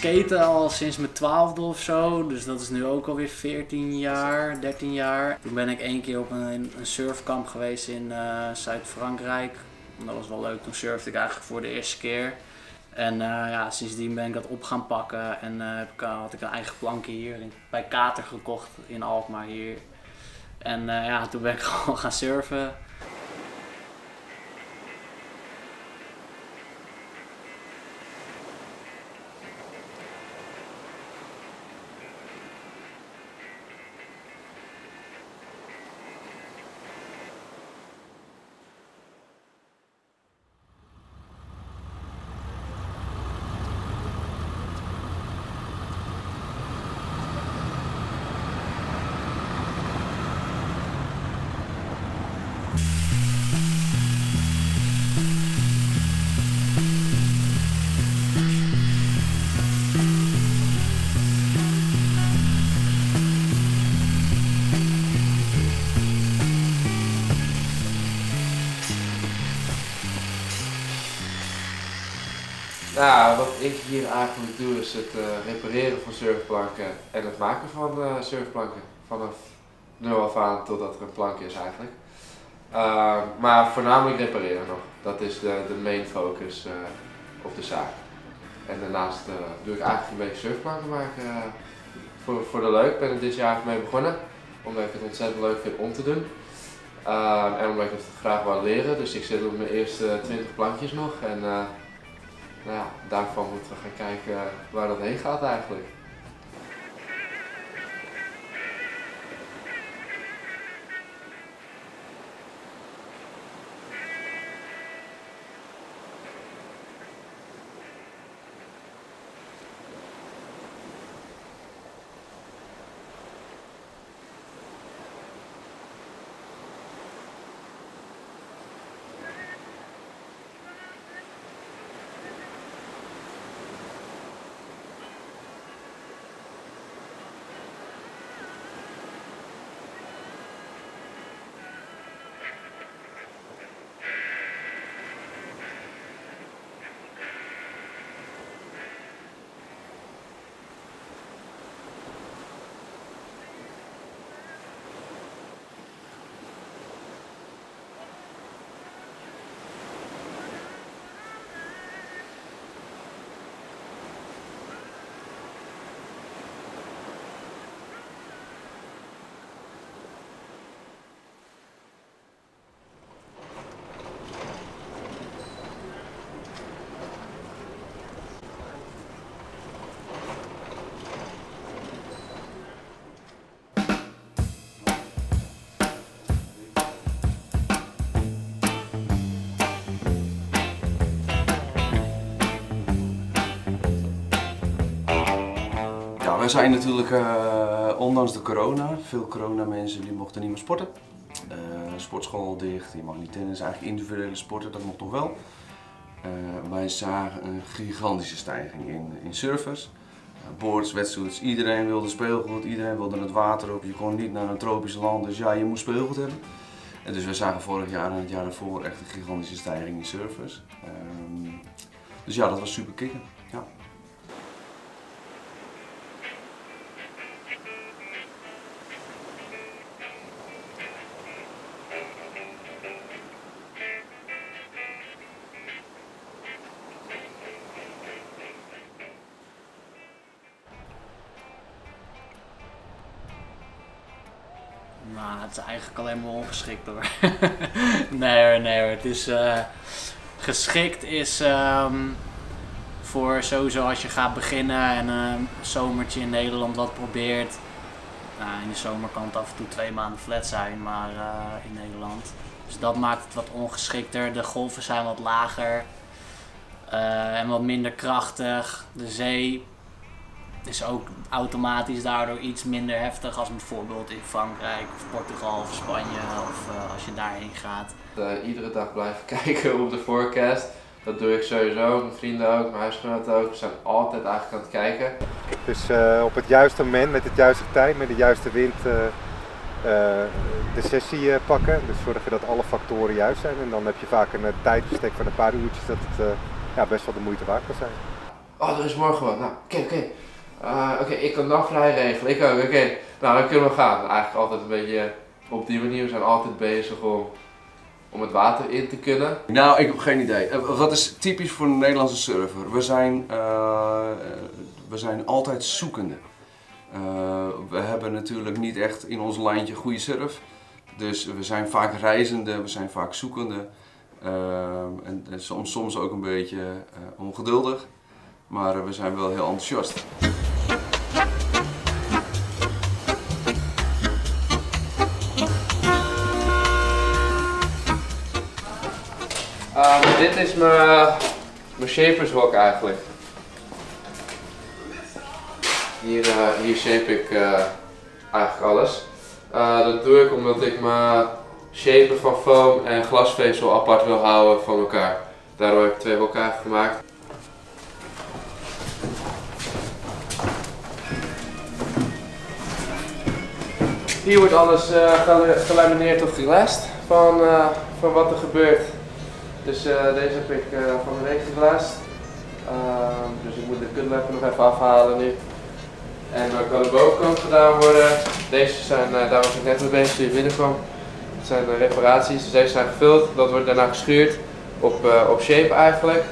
skaten al sinds mijn 12e of zo, dus dat is nu ook alweer 14 jaar, 13 jaar. Toen ben ik 1 keer op een surfkamp geweest in Zuid-Frankrijk. Dat was wel leuk, toen surfde ik eigenlijk voor de eerste keer. En sindsdien ben ik dat op gaan pakken en had ik een eigen plankje hier bij Kater gekocht in Alkmaar hier. En toen ben ik gewoon gaan surfen. Nou, wat ik hier eigenlijk doe is het repareren van surfplanken en het maken van surfplanken. Vanaf nul af aan totdat er een plank is eigenlijk. Maar voornamelijk repareren nog. Dat is de main focus op de zaak. En daarnaast doe ik eigenlijk een beetje surfplanken maken voor de leuk. Ik ben er dit jaar mee begonnen, omdat ik het ontzettend leuk vind om te doen. En omdat ik het graag wil leren. Dus ik zit op mijn eerste 20 plankjes nog. En, daarvan moeten we gaan kijken waar dat heen gaat eigenlijk. Ja, we zijn natuurlijk, ondanks de corona, veel coronamensen die mochten niet meer sporten. Sportschool dicht, je mag niet tennis, eigenlijk individuele sporten, dat mocht nog wel. Wij zagen een gigantische stijging in surfers. Boards, wetsuits, iedereen wilde speelgoed, iedereen wilde het water op. Je kon niet naar een tropisch land, dus ja, je moest speelgoed hebben. En dus we zagen vorig jaar en het jaar daarvoor echt een gigantische stijging in surfers. Dus ja, dat was super kicken. Ja. Nou, het is eigenlijk alleen maar ongeschikt hoor. Nee hoor, het is geschikt is voor sowieso als je gaat beginnen en een zomertje in Nederland wat probeert. Nou, in de zomer kan het af en toe 2 maanden flat zijn, maar in Nederland. Dus dat maakt het wat ongeschikter. De golven zijn wat lager en wat minder krachtig. De zee is ook automatisch daardoor iets minder heftig als bijvoorbeeld in Frankrijk of Portugal of Spanje of als je daarheen gaat. Iedere dag blijven kijken op de forecast. Dat doe ik sowieso, mijn vrienden ook, mijn huisgenoten ook. We zijn altijd eigenlijk aan het kijken. Dus op het juiste moment, met het juiste tijd, met de juiste wind de sessie pakken. Dus zorgen dat alle factoren juist zijn. En dan heb je vaak een tijdbestek van een paar uurtjes dat het best wel de moeite waard kan zijn. Oh, er is morgen wat. Nou, oké, ik kan dan vrij regelen. Ik ook, oké. Nou, dan kunnen we gaan. Eigenlijk altijd een beetje op die manier. We zijn altijd bezig om het water in te kunnen. Nou, ik heb geen idee. Wat is typisch voor een Nederlandse surfer? We zijn altijd zoekende. We hebben natuurlijk niet echt in ons lijntje goede surf. Dus we zijn vaak reizende, we zijn vaak zoekende. En soms ook een beetje ongeduldig. Maar we zijn wel heel enthousiast. Dit is mijn shapershok eigenlijk. Hier shape ik eigenlijk alles. Dat doe ik omdat ik mijn shaper van foam en glasvezel apart wil houden van elkaar. Daarom heb ik 2 hokken eigenlijk gemaakt. Hier wordt alles gelamineerd of geglast van wat er gebeurt. Dus deze heb ik van de week geglast. Dus ik moet de kutlappen nog even afhalen nu. En dan kan de bovenkant gedaan worden. Deze zijn, daar was ik net mee bezig toen je binnenkwam. Het zijn reparaties, dus deze zijn gevuld. Dat wordt daarna geschuurd op shape eigenlijk.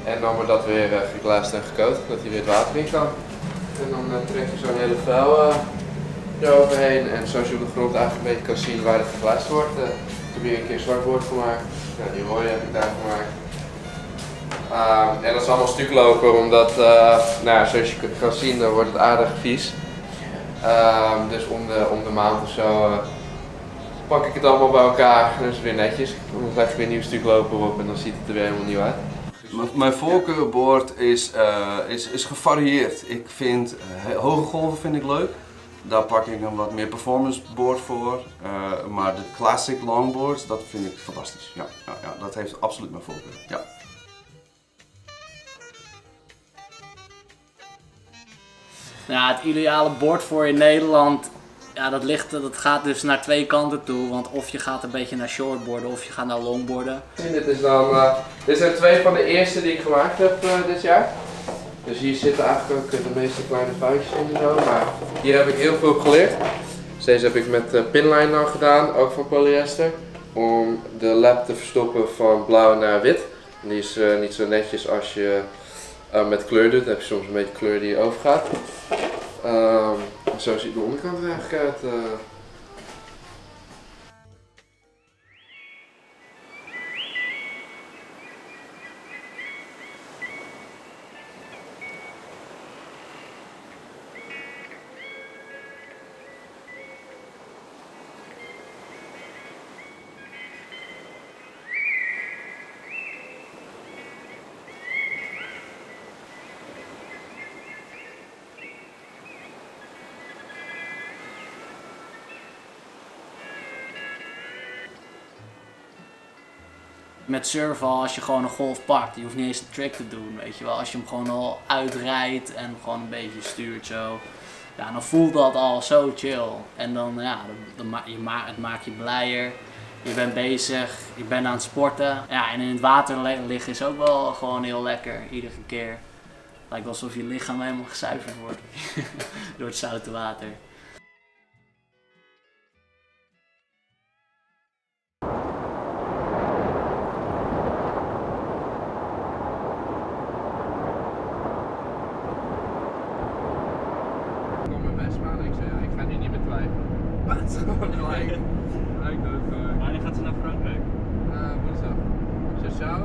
En dan wordt dat weer geglast en gecoat, dat hij weer het water in kan. En dan trek je zo'n hele vuil eroverheen. En zoals je op de grond eigenlijk een beetje kan zien waar het geglast wordt. Ik heb hier een keer zwart bord gemaakt. Ja, die rode heb ik daar gemaakt. En dat is allemaal stukloper omdat, zoals je kan zien, dan wordt het aardig vies. Dus om de maand of zo pak ik het allemaal bij elkaar en dat is weer netjes. Dan leg ik weer een nieuw stukloper op en dan ziet het er weer helemaal nieuw uit. Mijn voorkeurboard is gevarieerd. Ik vind hoge golven vind ik leuk. Daar pak ik een wat meer performance board voor. Maar de classic longboards, dat vind ik fantastisch. Ja, dat heeft absoluut mijn voorkeur. Ja. Nou, het ideale board voor in Nederland, ja, dat gaat dus naar 2 kanten toe. Want of je gaat een beetje naar shortboarden of je gaat naar longboarden. Dit zijn 2 van de eerste die ik gemaakt heb dit jaar. Dus hier zitten eigenlijk ook de meeste kleine foutjes in en zo. Maar hier heb ik heel veel op geleerd. Dus deze heb ik met pinline dan gedaan, ook van polyester. Om de lap te verstoppen van blauw naar wit. En die is niet zo netjes als je met kleur doet. Dan heb je soms een beetje kleur die overgaat. Zo ziet de onderkant er eigenlijk uit. Met surfen als je gewoon een golf pakt, je hoeft niet eens een trick te doen, weet je wel. Als je hem gewoon al uitrijdt en gewoon een beetje stuurt zo, ja, dan voelt dat al zo chill. En dan, ja, het maakt je blijer, je bent bezig, je bent aan het sporten. Ja, en in het water liggen is ook wel gewoon heel lekker, iedere keer. Het lijkt wel alsof je lichaam helemaal gezuiverd wordt door het zoute water. Wanneer gaat ze naar Frankrijk? Woensdag. Sociaal.